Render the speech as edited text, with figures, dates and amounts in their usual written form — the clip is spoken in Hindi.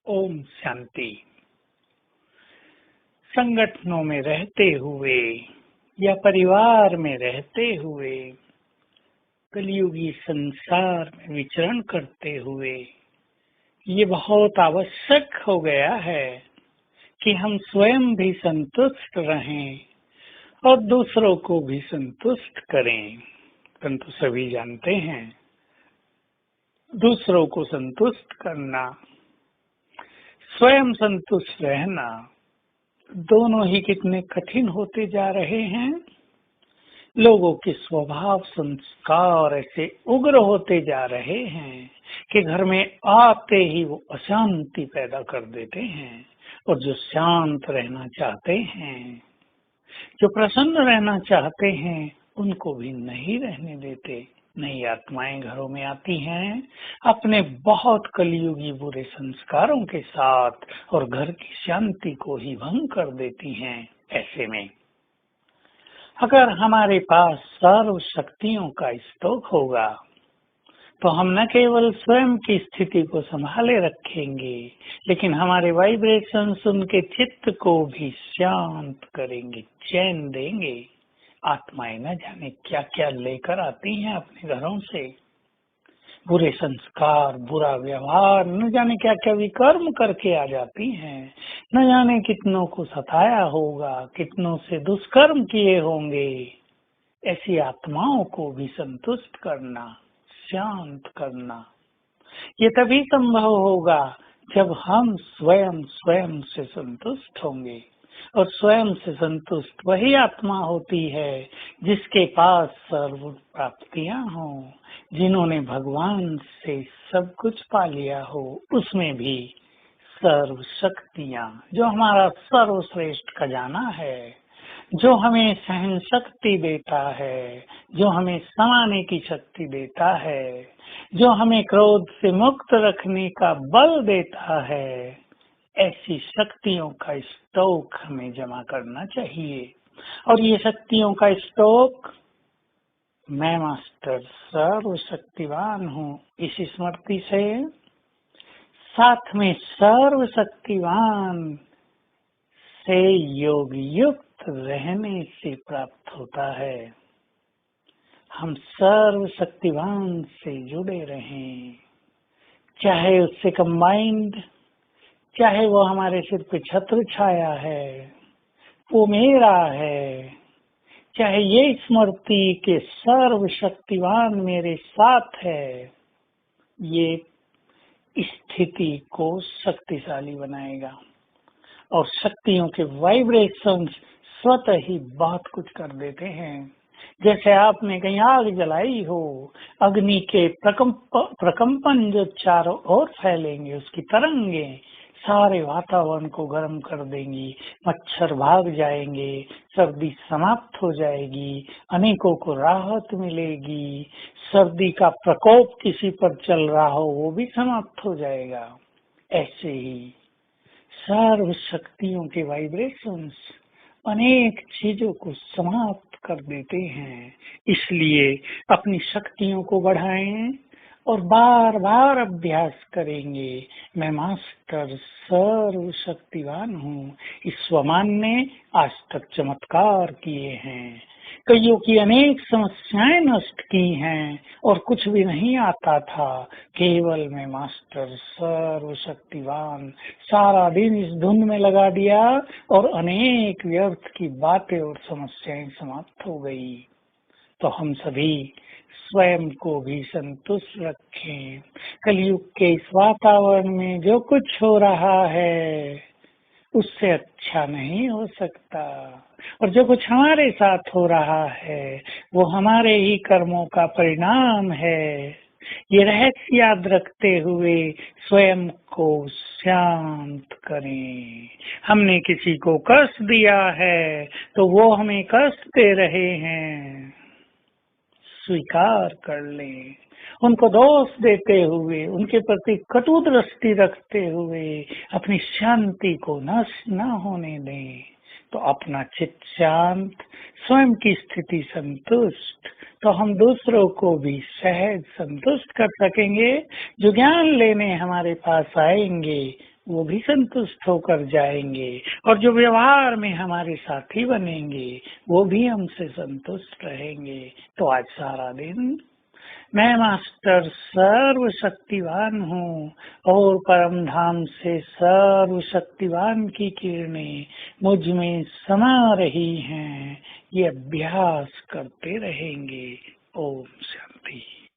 ओम शांति। संगठनों में रहते हुए या परिवार में रहते हुए, कलियुगी संसार में विचरण करते हुए, ये बहुत आवश्यक हो गया है कि हम स्वयं भी संतुष्ट रहें और दूसरों को भी संतुष्ट करें। परंतु सभी जानते हैं, दूसरों को संतुष्ट करना, स्वयं संतुष्ट रहना, दोनों ही कितने कठिन होते जा रहे हैं। लोगों के स्वभाव संस्कार ऐसे उग्र होते जा रहे हैं कि घर में आते ही वो अशांति पैदा कर देते हैं, और जो शांत रहना चाहते हैं, जो प्रसन्न रहना चाहते हैं, उनको भी नहीं रहने देते। नई आत्माएं घरों में आती हैं अपने बहुत कलियुगी बुरे संस्कारों के साथ, और घर की शांति को ही भंग कर देती हैं। ऐसे में अगर हमारे पास सर्व शक्तियों का स्टॉक होगा तो हम न केवल स्वयं की स्थिति को संभाले रखेंगे, लेकिन हमारे वाइब्रेशंस उनके चित्त को भी शांत करेंगे, चैन देंगे। आत्माएं न जाने क्या क्या लेकर आती हैं अपने घरों से, बुरे संस्कार, बुरा व्यवहार, न जाने क्या क्या विकर्म करके आ जाती हैं। न जाने कितनों को सताया होगा, कितनों से दुष्कर्म किए होंगे। ऐसी आत्माओं को भी संतुष्ट करना, शांत करना, ये तभी संभव होगा जब हम स्वयं से संतुष्ट होंगे। और स्वयं से संतुष्ट वही आत्मा होती है जिसके पास सर्व प्राप्तियां हो, जिन्होंने भगवान से सब कुछ पा लिया हो, उसमें भी सर्व शक्तियां, जो हमारा सर्वश्रेष्ठ खजाना है, जो हमें सहन शक्ति देता है, जो हमें समाने की शक्ति देता है, जो हमें क्रोध से मुक्त रखने का बल देता है, ऐसी शक्तियों का स्टॉक हमें जमा करना चाहिए। और ये शक्तियों का स्टॉक, मैं मास्टर सर्वशक्तिवान हूँ, इस स्मृति से, साथ में सर्वशक्तिवान से योग युक्त रहने से प्राप्त होता है। हम सर्वशक्तिवान से जुड़े रहें, चाहे उससे कंबाइंड, चाहे वो हमारे सिर पे छत्र छाया है, वो मेरा है, चाहे ये स्मृति के सर्वशक्तिवान मेरे साथ है, ये स्थिति को शक्तिशाली बनाएगा। और शक्तियों के वाइब्रेशंस स्वतः ही बहुत कुछ कर देते हैं। जैसे आपने कहीं आग जलाई हो, अग्नि के प्रकंपन जो चारों ओर फैलेंगे, उसकी तरंगें सारे वातावरण को गर्म कर देंगी, मच्छर भाग जाएंगे, सर्दी समाप्त हो जाएगी, अनेकों को राहत मिलेगी, सर्दी का प्रकोप किसी पर चल रहा हो वो भी समाप्त हो जाएगा। ऐसे ही सर्व शक्तियों के वाइब्रेशंस अनेक चीजों को समाप्त कर देते हैं। इसलिए अपनी शक्तियों को बढ़ाएं और बार बार अभ्यास करेंगे। मैं मास्टर सर्व शक्तिवान हूँ। इस स्वमान ने आज तक चमत्कार किए हैं, कईयों की अनेक समस्याएं नष्ट की हैं, और कुछ भी नहीं आता था, केवल मैं मास्टर सर्व शक्तिवान सारा दिन इस धुन में लगा दिया और अनेक व्यर्थ की बातें और समस्याएं समाप्त हो गई। तो हम सभी स्वयं को भी संतुष्ट रखें। कलयुग के इस वातावरण में जो कुछ हो रहा है उससे अच्छा नहीं हो सकता, और जो कुछ हमारे साथ हो रहा है वो हमारे ही कर्मों का परिणाम है। ये रहस्य याद रखते हुए स्वयं को शांत करें। हमने किसी को कष्ट दिया है तो वो हमें कष्ट दे रहे हैं, स्वीकार कर लें। उनको दोष देते हुए, उनके प्रति कटु दृष्टि रखते हुए अपनी शांति को नष्ट न होने दें। तो अपना चित्त शांत, स्वयं की स्थिति संतुष्ट, तो हम दूसरों को भी सहज संतुष्ट कर सकेंगे। जो ज्ञान लेने हमारे पास आएंगे वो भी संतुष्ट होकर जाएंगे, और जो व्यवहार में हमारे साथी बनेंगे वो भी हमसे संतुष्ट रहेंगे। तो आज सारा दिन मैं मास्टर सर्वशक्तिवान हूँ और परम धाम से सर्वशक्तिवान की किरणें मुझ में समा रही हैं। ये अभ्यास करते रहेंगे। ओम शांति।